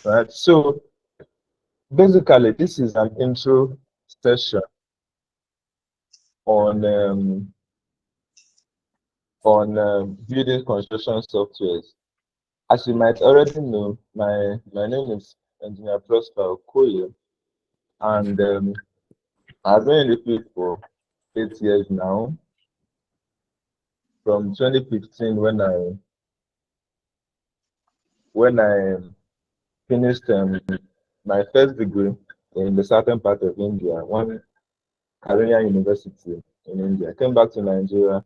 right? So basically, this is an intro session on building construction softwares. As you might already know, my name is Engineer Prosper Okoye, and I've been in the field for 8 years now. From 2015, when I finished my first degree in the southern part of India, one Carolina University in India. I came back to Nigeria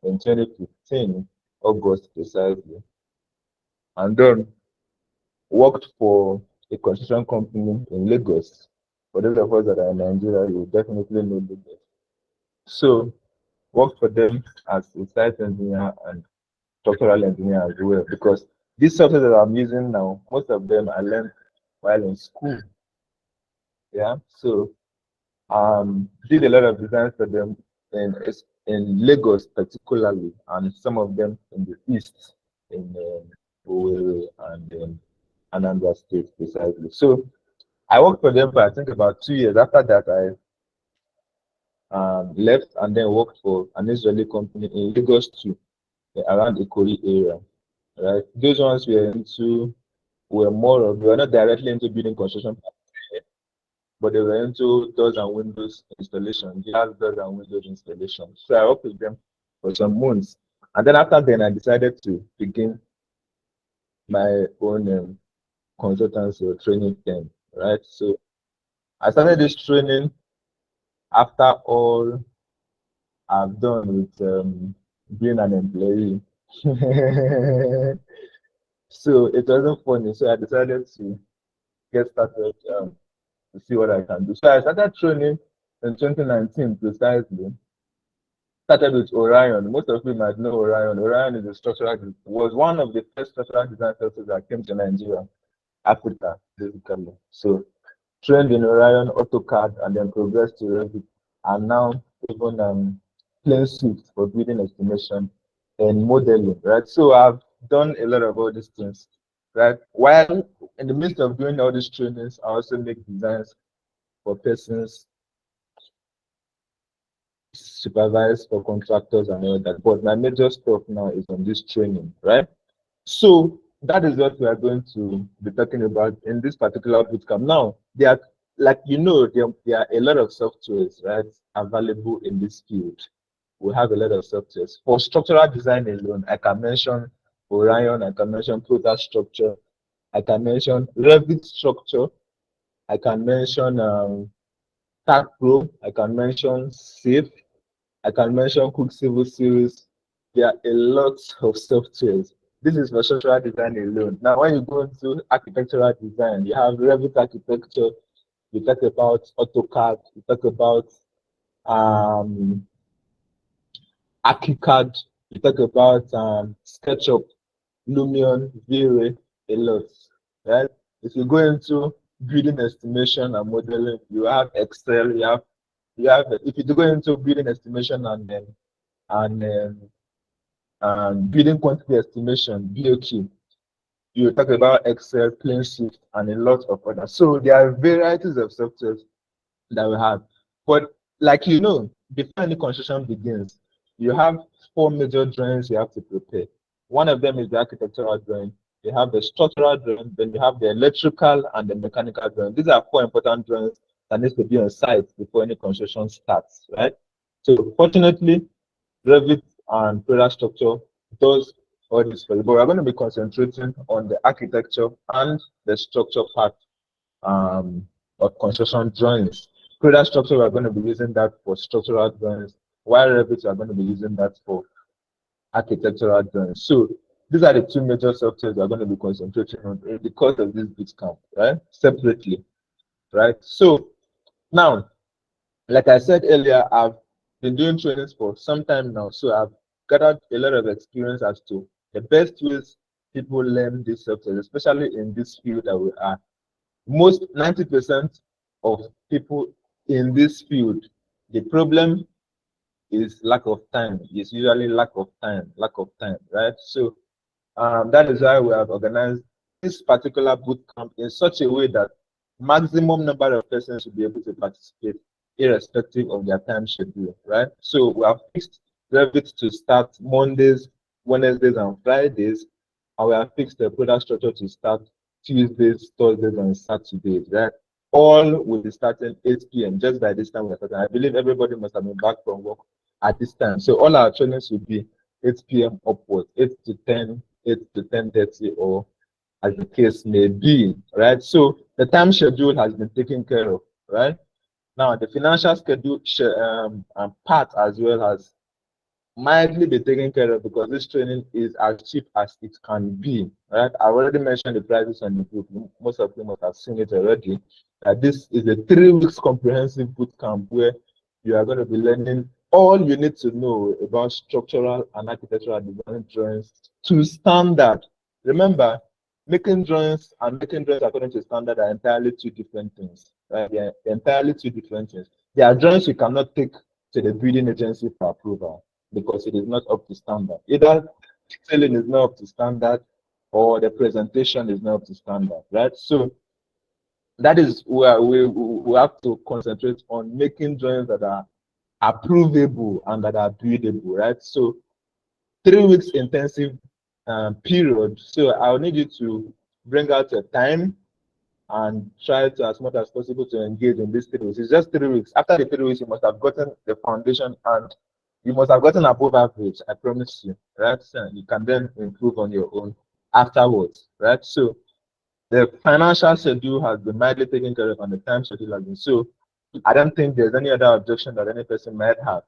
in 2015, August precisely, and then worked for a construction company in Lagos. For those of us that are in Nigeria, you definitely know Lagos. So worked for them as a site engineer and structural engineer as well, because these software that I'm using now, most of them I learned while in school. Yeah. So did a lot of designs for them in Lagos particularly, and some of them in the east in Owerri and Anambra State precisely. So I worked for them for I think about 2 years. After that, I left and then worked for an Israeli company in Lagos too, around the Ikoyi area. Right, those ones we were not directly into building construction, but they were into doors and windows installation, glass doors and windows installation. So I worked with them for some months. And then after then, I decided to begin my own consultancy or training firm, right? So I started this training after all I've done with being an employee. So it wasn't funny. So I decided to get started to see what I can do. So I started training in 2019 precisely. Started with Orion. Most of you might know Orion. Orion is a was one of the first structural design services that came to Nigeria, Africa, basically. So trained in Orion, AutoCAD, and then progressed to Revit, and now even plain suit for building estimation and modeling, right? So I've done a lot of all these things, right? While in the midst of doing all these trainings, I also make designs for persons, supervise for contractors and all that. But my major stuff now is on this training, right? So that is what we are going to be talking about in this particular bootcamp. Now, there are, like there are a lot of softwares, right, available in this field. We have a lot of softwares. For structural design alone, I can mention Orion, I can mention Proto Structure, I can mention Revit Structure, I can mention TAC Pro, I can mention SAFE, I can mention Quicksilver series. There are a lot of softwares. This is for structural design alone. Now, when you go into architectural design, you have Revit architecture, you talk about AutoCAD, you talk about um, ArchiCAD, you talk about SketchUp, Lumion, V-Ray, a lot. Right? If you go into building estimation and modeling, you have Excel, if you go into building estimation and building quantity estimation, BOQ, you talk about Excel, PlaneShift, and a lot of others. So there are varieties of software that we have. But like before any construction begins, you have 4 major drawings you have to prepare. One of them is the architectural drawing. You have the structural drawing, then you have the electrical and the mechanical drawing. These are 4 important drawings that needs to be on site before any construction starts, right? So fortunately, Revit and Proto Structure does all this for you. But we're going to be concentrating on the architecture and the structure part of construction drawings. Proto Structure, we're going to be using that for structural drawings, while Revit, we're going to be using that for architectural drawings. So these are the 2 major softwares we're going to be concentrating on in the course of this bootcamp, right? Separately, right? So now, like I said earlier, I've been doing trainings for some time now, so I've gathered a lot of experience as to the best ways people learn these software, especially in this field that we are. Most 90% of people in this field, the problem is lack of time. It's usually lack of time, right? So that is why we have organized this particular boot camp in such a way that maximum number of persons will be able to participate, irrespective of their time schedule, right? So we have fixed Revit to start Mondays, Wednesdays, and Fridays, and we have fixed the product structure to start Tuesdays, Thursdays, and Saturdays, right? All will be starting 8 p.m. just by this time we're starting. I believe everybody must have been back from work at this time. So all our trainings will be 8 p.m. upwards, 8 to 10, 8 to 10:30, or as the case may be, right? So the time schedule has been taken care of, right? Now the financial schedule part as well as mildly be taken care of because this training is as cheap as it can be, right? I already mentioned the prices on the group. Most of you must have seen it already. This is a 3 weeks comprehensive boot camp where you are going to be learning all you need to know about structural and architectural design drawings to standard. Remember, making drawings and making drawings according to standard are entirely two different things, right? They're entirely two different things. There are drawings you cannot take to the building agency for approval because it is not up to standard. Either detailing is not up to standard or the presentation is not up to standard, right? So that is where we have to concentrate on making drawings that are approvable and that are buildable, right? So 3 weeks intensive period. So I'll need you to bring out your time and try to, as much as possible, to engage in these 3 weeks. It's just 3 weeks. After the 3 weeks, you must have gotten the foundation and you must have gotten above average, I promise you, right? So you can then improve on your own afterwards, right? So the financial schedule has been mildly taken care of and the time schedule has been. So I don't think there's any other objection that any person might have.